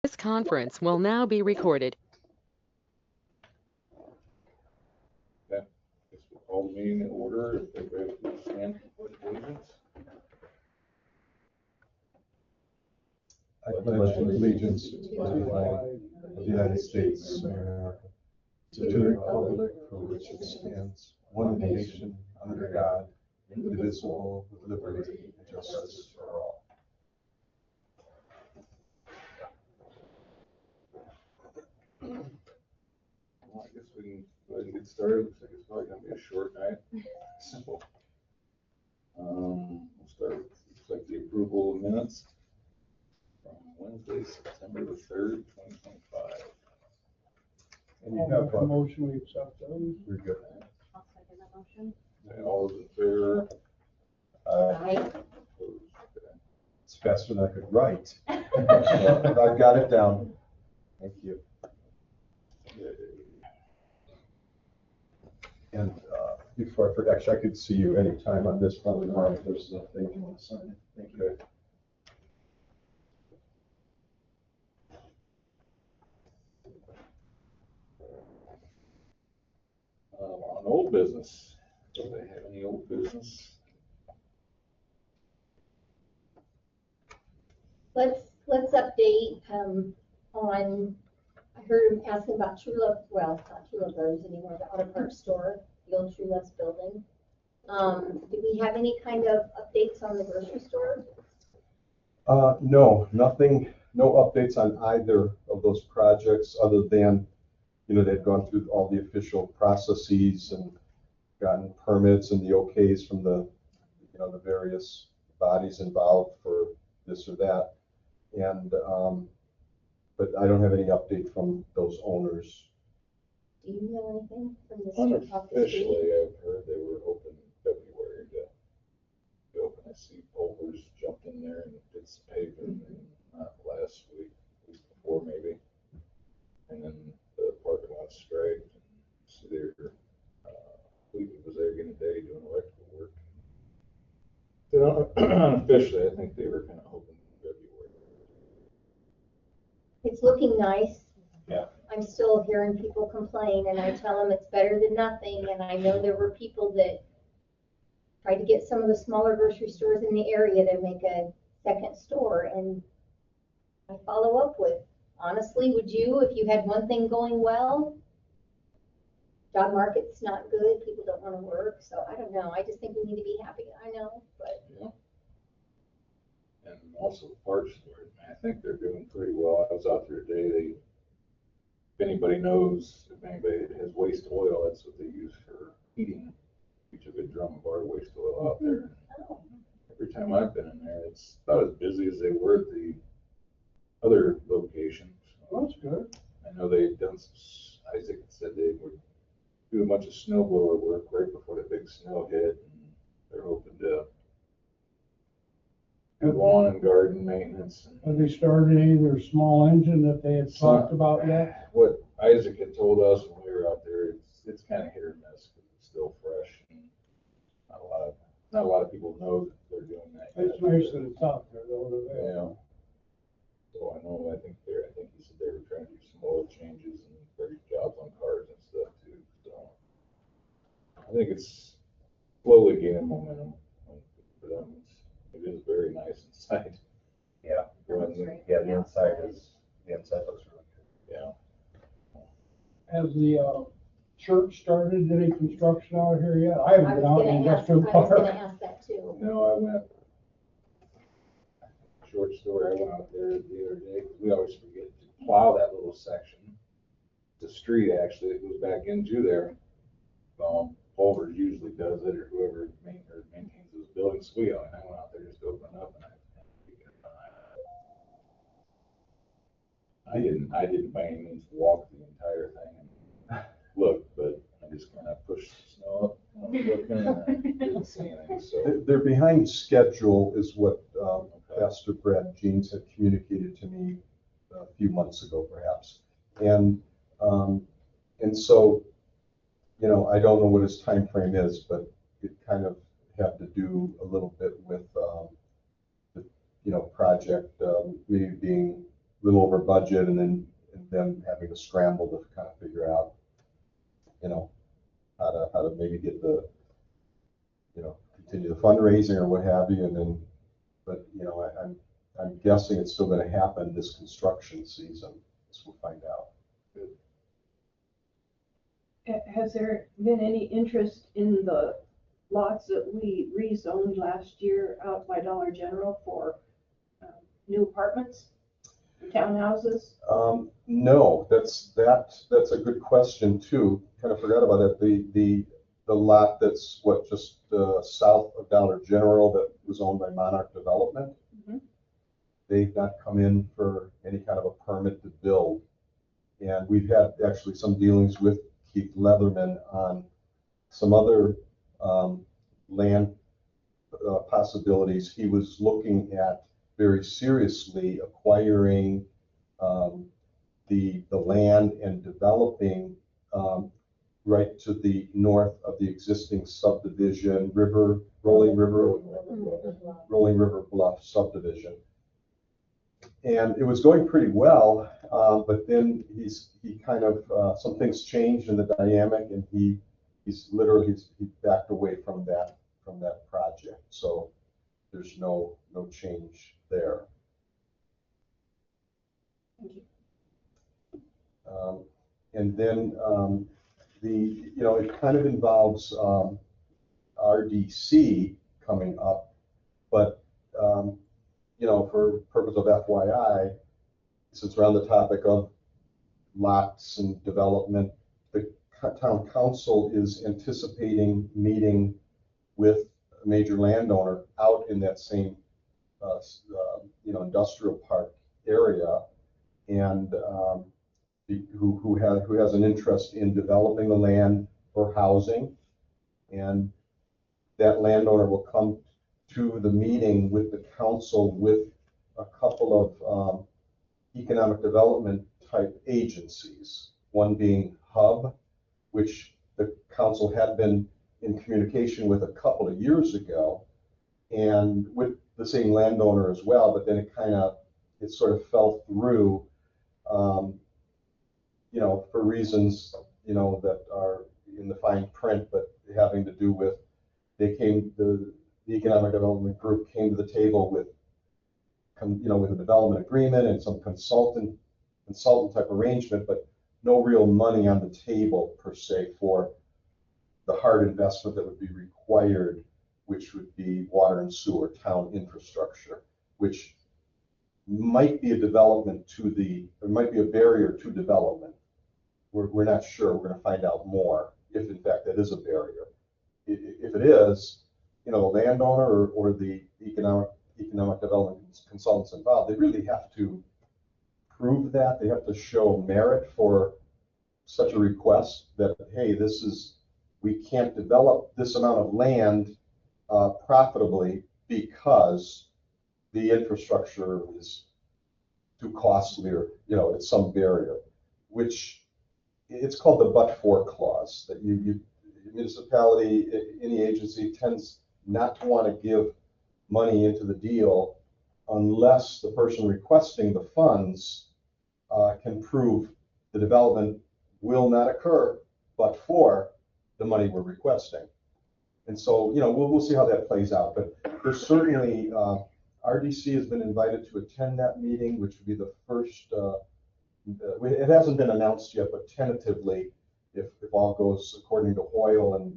This conference will now be recorded. Okay, guess we'll call the meeting in order. If everybody would stand for the allegiance. I pledge allegiance to the flag of the United States of America, to the republic for which it stands, one nation, under God, indivisible, with liberty and justice for all. Well, I guess we can go ahead and get started. Looks like it's probably gonna be a short night. So, we'll start with, looks like the approval of minutes from Wednesday, September the 3rd, 2025. And you have a motion, we accept those. We're good. I'll second that motion. Okay, all those in favor? Aye. Opposed? Okay. It's faster than I could write. I've got it down. Thank you. And before I forget, actually, I could see you anytime on this front tomorrow if there's nothing you want to sign. Thank you. On old business, do they have any old business? Let's update, on, I heard him asking about True Love, well, not True Love Rose anymore, the auto parts store, the old True Love's building. Do we have any kind of updates on the grocery store? No, nothing, no updates on either of those projects other than, they've gone through all the official processes and gotten permits and the okays from the, the various bodies involved for this or that. And, but I don't have any update from those owners. Do you know anything from the street? Unofficially, I've heard they were hoping February to open. I see Pulvers jumped in there and did some paving, not last week, week before maybe. And then the parking lot straight. So they're, Cleveland was there again today doing electrical work. So unofficially, I think they were kind of hoping February. It's looking nice. Yeah. I'm still hearing people complain, and I tell them it's better than nothing, and I know there were people that tried to get some of the smaller grocery stores in the area to make a second store, and I follow up with, honestly, would you, if you had one thing going well? Job market's not good, people don't want to work, so I don't know, I just think we need to be happy, I know, but. Yeah. And also the parts store, I think they're doing pretty well. I was out there today, if anybody knows, if anybody has waste oil, that's what they use for heating. We took a drum of our waste oil out there. Oh. Every time I've been in there, it's about as busy as they were at the other locations. Well, that's good. I know they've done some, Isaac said they would do a bunch of snow blower work right before the big snow hit. And they're hoping to do lawn and garden maintenance. Have they started any of their small engine that they had talked about yet? What Isaac had told us when we were out there, it's kind of hit or miss because it's still fresh and not a lot of people know that they're doing that. It's nice that it's out there though. Yeah. So I think he said they were trying to do some oil changes and various jobs on cars and stuff too. So I think it's slowly gaining momentum for them. It is very nice inside. Yeah, the inside looks really good. Yeah. Has the church started any construction out here yet? I haven't been out in the industrial I was park. gonna ask that too. No, I went. Short story. I went out there the other day because we always forget to plow that little section. The street actually that goes back into there. Pulvers usually does it, or whoever maintains those buildings. So I went out there just to open up, and I didn't by any means walk the entire thing and look, but I just kind of pushed the snow up, looking, and I didn't see anything. So They're behind schedule is what Pastor Brad Jeans had communicated to me a few months ago, perhaps. And so, I don't know what his time frame is, but it kind of have to do a little bit with the project maybe being little over budget, and then having to scramble to kind of figure out, how to maybe get the, continue the fundraising or what have you, and then, but, I'm guessing it's still gonna happen this construction season, as we'll find out. Has there been any interest in the lots that we rezoned last year out by Dollar General for new apartments, townhouses? No, that's a good question too. Kind of forgot about it. The lot that's just south of Dollar General that was owned by Monarch Development. Mhm. They've not come in for any kind of a permit to build. And we've had actually some dealings with Keith Leatherman on some other land possibilities. He was looking at very seriously acquiring the land and developing right to the north of the existing subdivision, Rolling River Bluff subdivision. And it was going pretty well, but then he kind of some things changed in the dynamic, and he backed away from that project. So there's no change there. Thank you. And then it kind of involves RDC coming up, but for purpose of FYI, since we're on the topic of lots and development, the town council is anticipating meeting with a major landowner out in that same industrial park area, and who has an interest in developing the land for housing, and that landowner will come to the meeting with the council with a couple of economic development type agencies, one being Hub, which the council had been in communication with a couple of years ago, and with the same landowner as well, but then it sort of fell through, for reasons, that are in the fine print, but having to do with, the economic development group came to the table with a development agreement and some consultant type arrangement, but no real money on the table per se for the hard investment that would be required, which would be water and sewer, town infrastructure, which might be a barrier to development. We're not sure. We're going to find out more if in fact that is a barrier. If it is, the landowner or the economic development consultants involved, they really have to prove that. They have to show merit for such a request that, hey, we can't develop this amount of land profitably because the infrastructure is too costly, or it's some barrier, which it's called the but-for clause, that municipality, any agency tends not to want to give money into the deal unless the person requesting the funds can prove the development will not occur but for the money we're requesting. And so, we'll see how that plays out. But there's certainly, RDC has been invited to attend that meeting, which would be the first, it hasn't been announced yet, but tentatively, if all goes according to Hoyle and,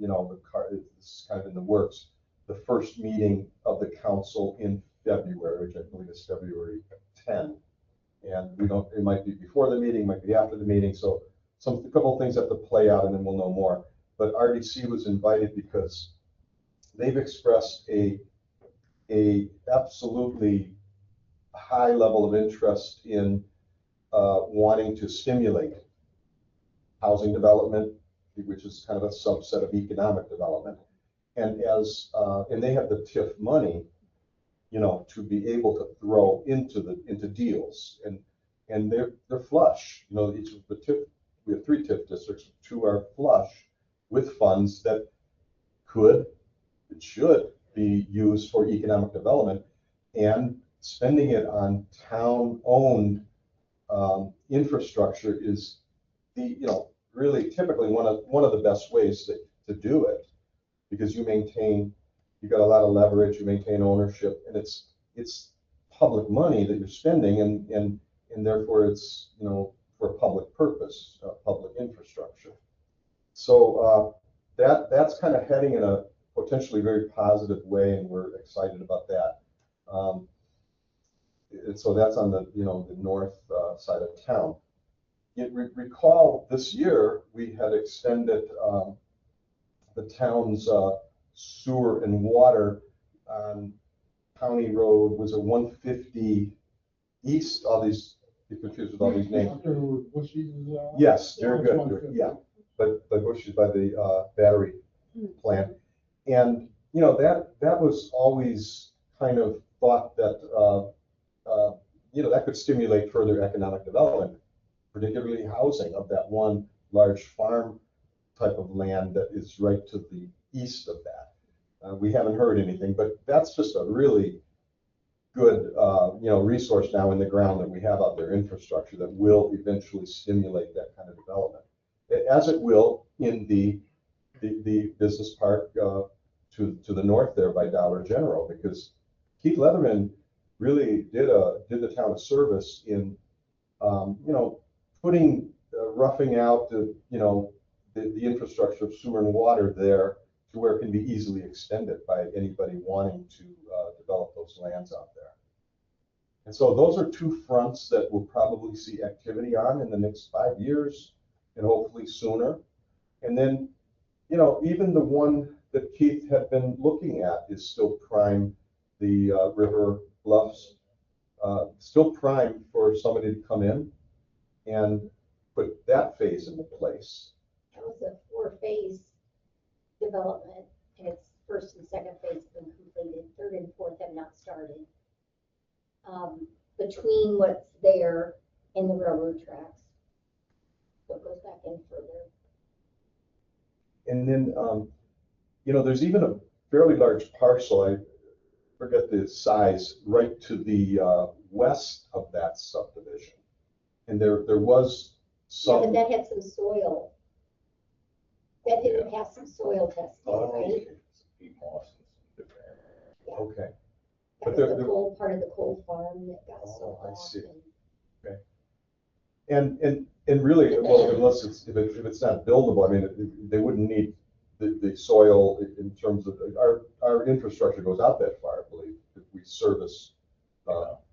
it's kind of in the works, the first meeting of the council in February, which I believe is February 10. And it might be before the meeting, might be after the meeting. So a couple of things have to play out, and then we'll know more. But RDC was invited because they've expressed a absolutely high level of interest in wanting to stimulate housing development, which is kind of a subset of economic development. And and they have the TIF money, to be able to throw into deals, and they're flush. Each of the TIF, we have 3 TIF districts, 2 are flush with funds that should be used for economic development, and spending it on town-owned infrastructure is really typically one of the best ways to do it, because you've got a lot of leverage, you maintain ownership, and it's public money that you're spending, and therefore it's, for a public purpose, public infrastructure. So that's kind of heading in a potentially very positive way, and we're excited about that. And so that's on the north side of town. Recall this year we had extended the town's sewer and water on County Road, was it 150 east? All these, you're confused with all these names. After Bushy's, Yes, Yeah. very good. 150. Yeah, but the Bushy's by the battery plant, and that was always kind of thought that that could stimulate further economic development, particularly housing of that one large farm type of land that is right to the east of that. We haven't heard anything, but that's just a really good resource now in the ground that we have out there, infrastructure that will eventually stimulate that kind of development, as it will in the business park to the north there by Dollar General, because Keith Leatherman really did the town a service in putting roughing out the infrastructure of sewer and water there to where it can be easily extended by anybody wanting to develop those lands out there. And so those are two fronts that we'll probably see activity on in the next 5 years, and hopefully sooner. And then, even the one that Keith had been looking at is still prime, the River Bluffs, still prime for somebody to come in and put that phase into place. That was a 4-phase development, and its first and second phase have been completed. Third and fourth have not started. Between what's there and the railroad tracks, so it goes back in further. And then, there's even a fairly large parcel, I forget the size, right to the west of that subdivision. And there was Yeah, but some. that had some soil. That didn't have some soil testing, Oh, right? okay. Peat moss and different areas. Okay. That But was there- the cold part of the cold farm that got Oh, sold I off. see. And really, well, unless if it's not buildable, I mean, they wouldn't need the soil in terms of our infrastructure goes out that far, I believe, if we service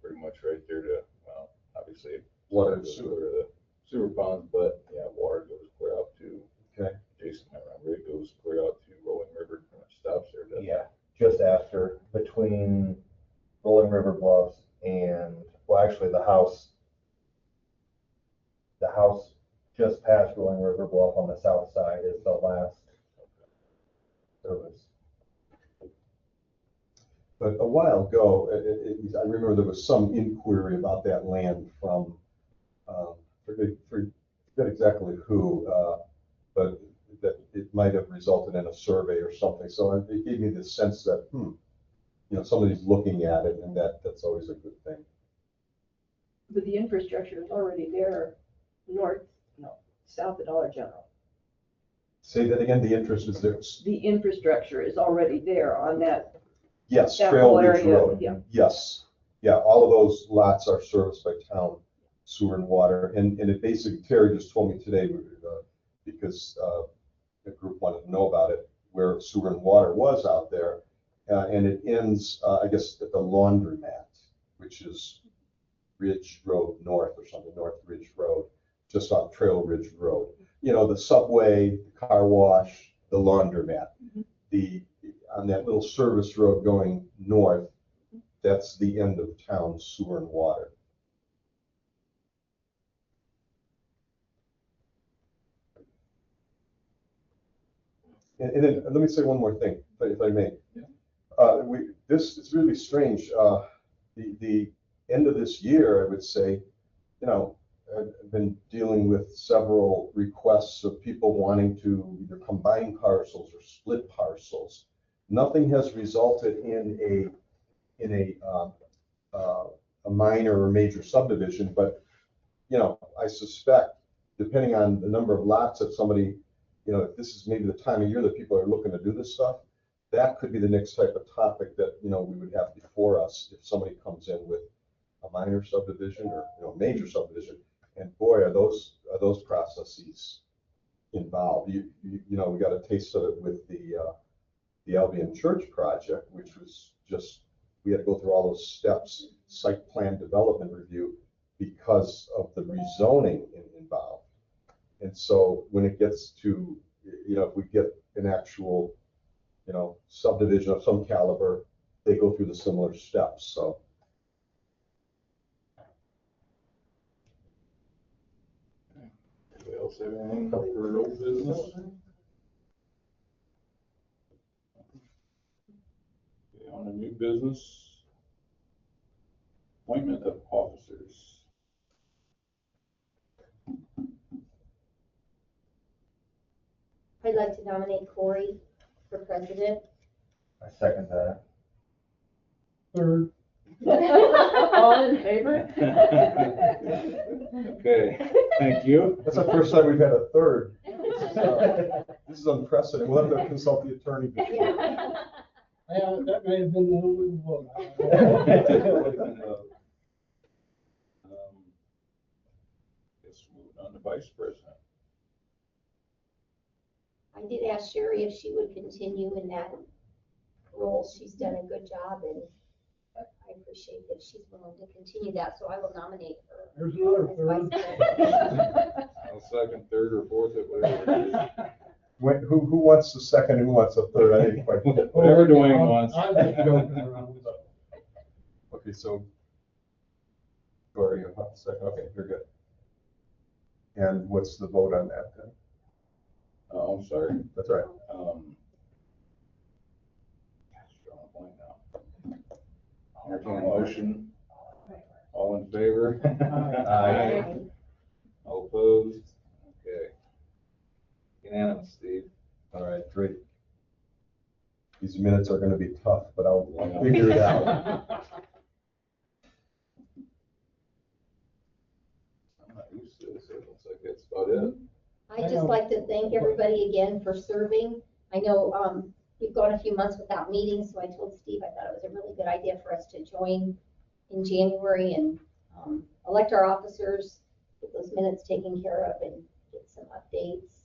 Pretty much right there to, well, obviously. water and the sewer. The sewer ponds, but yeah, water goes clear out to. Okay. Jason, I remember it goes clear out to Rolling River, pretty much stops there. doesn't it? Yeah, just after, between Rolling River Bluffs and, well, actually the house just past Rolling River Bluff on the south side is the last service. But a while ago, I remember there was some inquiry about that land from, forget exactly who, but that it might have resulted in a survey or something. So it gave me the sense that, somebody's looking at it, and that's always a good thing. But the infrastructure is already there, south of Dollar General. Say that again, the interest is there. The infrastructure is already there on that, Yes, that Trail whole Ridge area, Road. yeah. Yes, yeah, all of those lots are serviced by town sewer and water, and it basically, Terry just told me today, because the group wanted to know about it, where sewer and water was out there, and it ends, I guess, at the laundromat, which is Ridge Road North or something, North Ridge Road, just off Trail Ridge Road. The subway, the car wash, the laundromat, on that little service road going north, that's the end of town sewer and water. And then let me say one more thing, if I may. This is really strange. The end of this year, I would say, I've been dealing with several requests of people wanting to either combine parcels or split parcels. Nothing has resulted in a minor or major subdivision, but you know, I suspect, depending on the number of lots that somebody, you know, if this is maybe the time of year that people are looking to do this stuff, that could be the next type of topic that, you know, we would have before us if somebody comes in with a minor subdivision or, you know, major subdivision. And boy, are those processes involved. You know, we got a taste of it with the Albion Church project, which was just, we had to go through all those steps, site plan development review, because of the rezoning involved. And so when it gets to, you know, if we get an actual, you know, subdivision of some caliber, they go through the similar steps, so. Anybody else have anything for old business? Okay, on a new business, appointment of officers. I'd like to nominate Corey for president. I second that. Third. All in favor? Okay, thank you. That's the first time we've had a third. This is unprecedented. We'll have to consult the attorney. Yeah. Yeah, that may have been the one we voted on. Guess moving on to vice president. I did ask Sherry if she would continue in that role. She's done a good job, and I appreciate that she's willing to continue that, so I will nominate her. There's another as third. vice president. I'll second, third, or fourth, or whatever it is. Who wants the second, who wants the third? I didn't quite. Whatever Dwayne wants. I'm just joking around. Okay, so, Dory, you want the second? Okay, you're good. And what's the vote on that then? Oh, I'm sorry. That's right. Gosh, drawing a blank now. Entertain a motion. All in favor? Aye. All opposed? Okay. Unanimous, Steve. All right, great. These minutes are gonna be tough, but I'll figure it out. I'm not used to this, so it looks like that's about it. I'd just like to thank everybody again for serving. I know we've gone a few months without meetings, so I told Steve I thought it was a really good idea for us to join in January and elect our officers, get those minutes taken care of, and get some updates.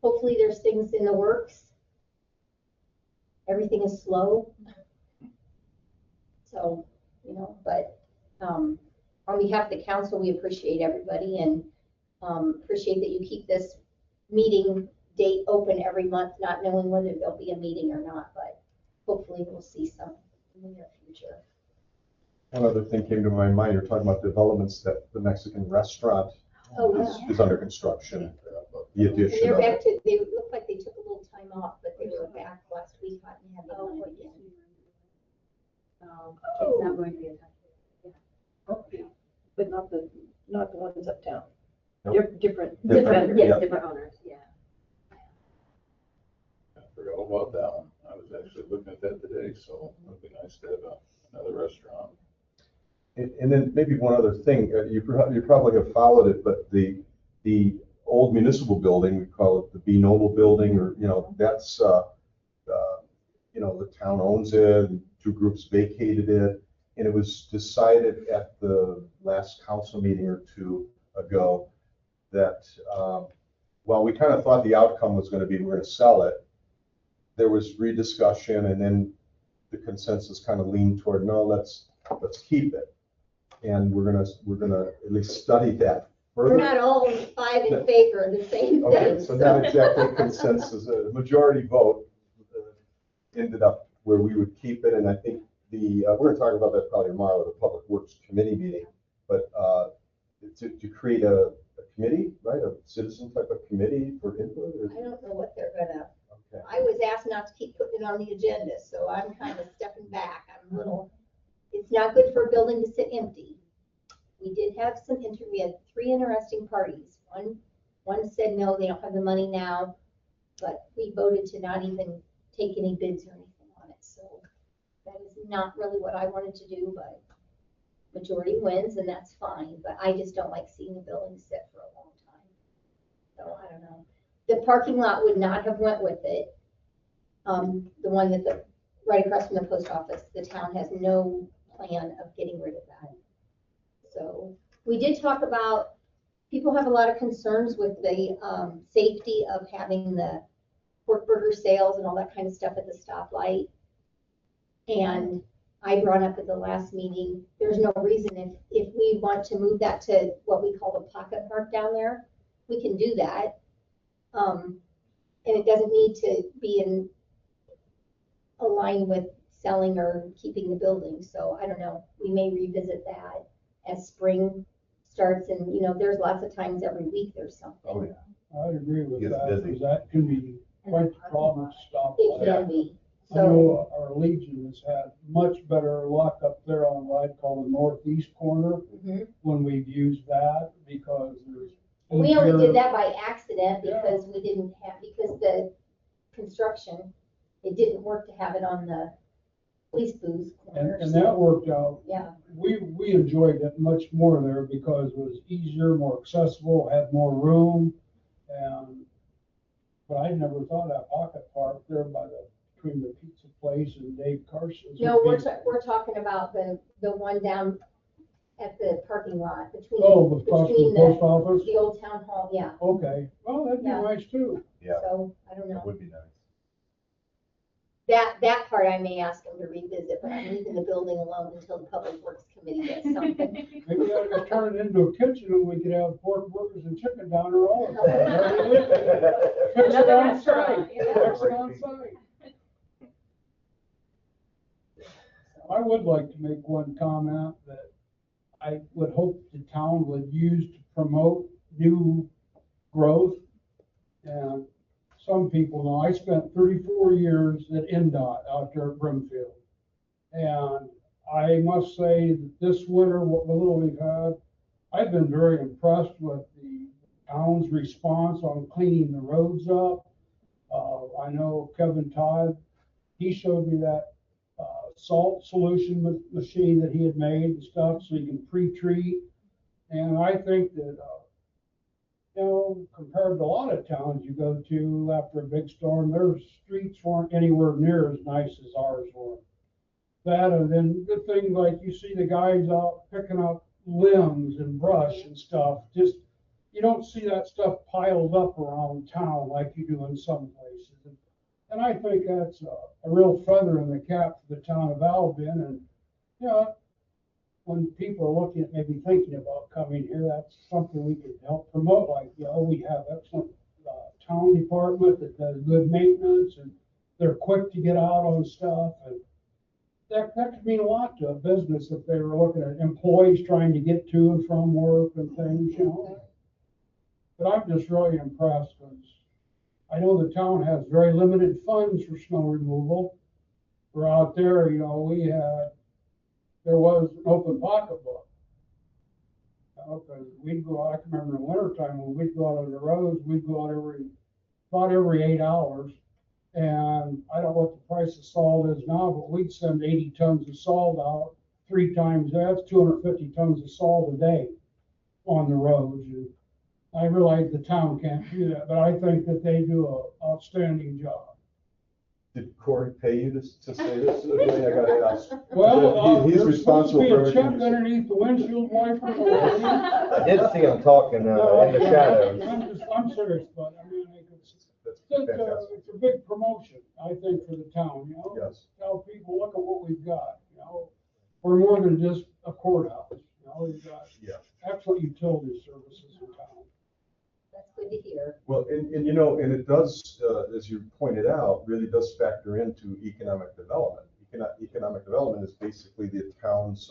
Hopefully there's things in the works. Everything is slow. So, you know, but on behalf of the council, we appreciate everybody and appreciate that you keep this meeting date open every month, not knowing whether there'll be a meeting or not, but hopefully we'll see some in the near future. One other thing came to my mind. You're talking about developments that the Mexican restaurant Oh, is under construction. The And addition they're of back it. to, they look like they took a little time off, but they were back last week, hot and heavy on the weekend. It's not going to be a Okay. But not the ones uptown. Nope. Different. Different, Yes, yeah. different owners, yeah. I forgot all about that one. I was actually looking at that today, so it'd be nice to have another restaurant. And then maybe one other thing, you probably have followed it, but the old municipal building, we call it the B Noble building, or, you know, that's, you know, the town owns it, and two groups vacated it. And it was decided at the last council meeting or two ago that, while we kind of thought the outcome was going to be we're going to sell it, there was rediscussion, and then the consensus kind of leaned toward, no, let's keep it. And we're gonna at least study that further. We're not all five in favor of the same Okay, thing. so not exactly consensus, a majority vote ended up where we would keep it, and I think we're gonna talk about that probably tomorrow at the Public Works Committee meeting, but to create a committee, right, a citizen type of committee for input? I don't know what they're gonna, Okay. I was asked not to keep putting it on the agenda, so I'm kind of stepping back. I'm a little, it's not good for a building to sit empty. We did have we had 3 interesting parties. One said no, they don't have the money now, but we voted to not even take any bids or anything on it. So that is not really what I wanted to do, but majority wins, and that's fine, but I just don't like seeing a building sit for a long time. So I don't know. The parking lot would not have went with it. The one right across from the post office, the town has no plan of getting rid of that. So we did talk about, people have a lot of concerns with the safety of having the pork burger sales and all that kind of stuff at the stoplight. And I brought up at the last meeting, there's no reason if we want to move that to what we call the pocket park down there, we can do that. And it doesn't need to be in align with selling or keeping the building. So I don't know, we may revisit that as spring starts, and there's lots of times every week there's something. Oh, yeah. I'd agree with Gets that, busy. because that can be quite the problem to stop. It can be. I So, know our Legion has had much better luck up there on what I'd call the northeast corner mhm. when we've used that, because there's. We only easier- did that by accident Yeah. because because the construction, it didn't work to have it on the police booth corner. And so, that worked out. yeah, We enjoyed it much more there because it was easier, more accessible, had more room. But I never thought of that pocket park there between the pizza place and Dave Carson's. no, would be- we're talking about the one down at the parking lot between Across from the post office? the old town hall, yeah. Okay, well, that'd be Yeah. nice too. Yeah, So I don't know. that would be nice. That part I may ask them to revisit, but I'm leaving the building alone until the Public Works Committee does something. Maybe I could turn it into a kitchen and we could have pork burgers and chicken down there all the time. Fix it Another on restaurant, site. yeah. Fix it on site. I would like to make one comment that I would hope the town would use to promote new growth. And some people know, I spent 34 years at NDOT out there at Brimfield. And I must say that this winter, what little we've had, I've been very impressed with the town's response on cleaning the roads up. I know Kevin Todd, he showed me that salt solution machine that he had made and stuff, so you can pre-treat. And I think that, compared to a lot of towns you go to after a big storm, their streets weren't anywhere near as nice as ours were. That, and then the thing like you see the guys out picking up limbs and brush and stuff, just, you don't see that stuff piled up around town like you do in some places. And I think that's a real feather in the cap for the town of Albion. And, when people are looking at maybe thinking about coming here, that's something we could help promote. Like, we have excellent town department that does good maintenance, and they're quick to get out on stuff. And that could mean a lot to a business if they were looking at employees trying to get to and from work and things, But I'm just really impressed because I know the town has very limited funds for snow removal. We're out there, there was an open pocketbook. Because we'd go out, I can remember in the wintertime when we'd go out on the roads, we'd go out about every 8 hours. And I don't know what the price of salt is now, but we'd send 80 tons of salt out 3 times. That's 250 tons of salt a day on the roads. And I realize the town can't do that, but I think that they do an outstanding job. Did Corey pay you to say this? I gotta ask. Well, He's there's supposed to responsible be for a check everything. underneath the windshield wiper. I did see him talking in the shadows. I'm serious, but I mean, That's it's fantastic. it's a big promotion, I think, for the town, Yes. Tell people, look at what we've got, We're more than just a courthouse, we've got Yeah. excellent utility services in town. That's good to hear. Well, and it does, as you pointed out, really does factor into economic development. Economic development is basically the town's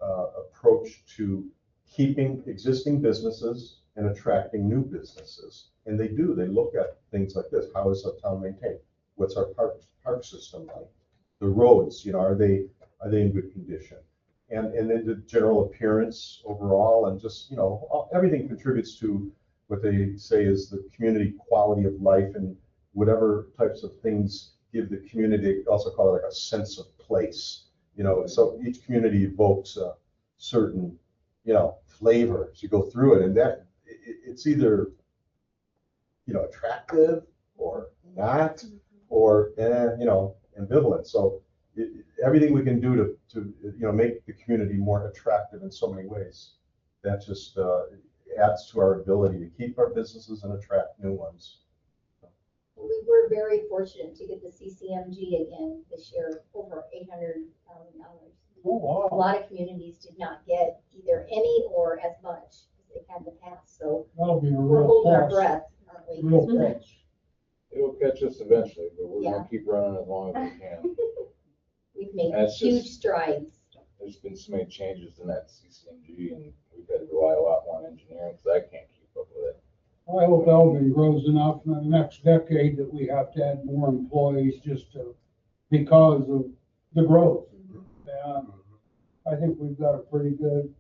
approach to keeping existing businesses and attracting new businesses. And they look at things like this. How is a town maintained? What's our park system like? The roads, are they in good condition? And then the general appearance overall, and just, everything contributes to what they say is the community quality of life, and whatever types of things give the community, also call it like a sense of place. So each community evokes certain, flavor as you go through it. And that, it's either, attractive or not, or, ambivalent. So everything we can do to make the community more attractive in so many ways, that just adds to our ability to keep our businesses and attract new ones. We were very fortunate to get the CCMG again this year, over $800,000. Oh, A wow. lot of communities did not get either any or as much as they've had in the past, so That'll be a we're real holding our plus. breath, aren't we? Real plus. It'll catch us eventually, but we're Yeah. gonna keep running as long as we can. We've made That's huge just- strides. There's been so many changes in that CCMG, and we've had to rely a lot more on engineering, because I can't keep up with it. I hope Elgin grows enough in the next decade that we have to add more employees because of the growth. And I think we've got a pretty good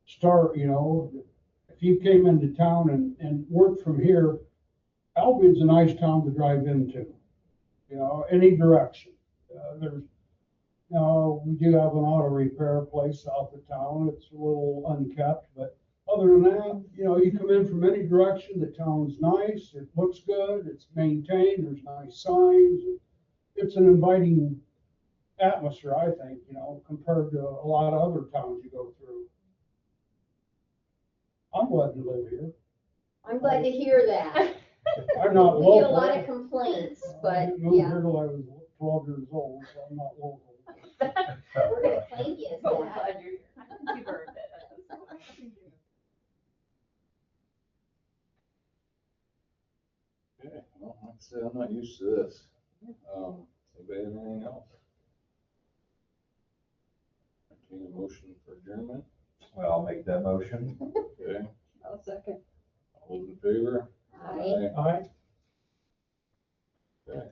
start, If you came into town and worked from here, Albion's a nice town to drive into, any direction. We do have an auto repair place south of town. It's a little unkept, but other than that, you come in from any direction, the town's nice, it looks good, it's maintained, there's nice signs. It's an inviting atmosphere, I think, compared to a lot of other towns you go through. I'm glad to live here. I'm glad to hear that. I'm not We local. get a lot of complaints, I but didn't move yeah, here till I was 12 years old, so I'm not local. we're gonna claim you as Oh, that. glad you're here. You've earned it. Okay, well, like I said, I'm not used to this. Anybody have anything else? Entertain a motion for adjournment? Well, I'll make that motion. Okay, I'll second. all those in favor? Aye. Aye. Okay.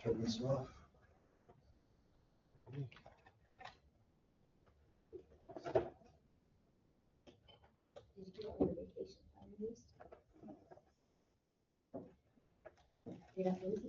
Turn this off. Did you get all your vacation time used? You're not losing.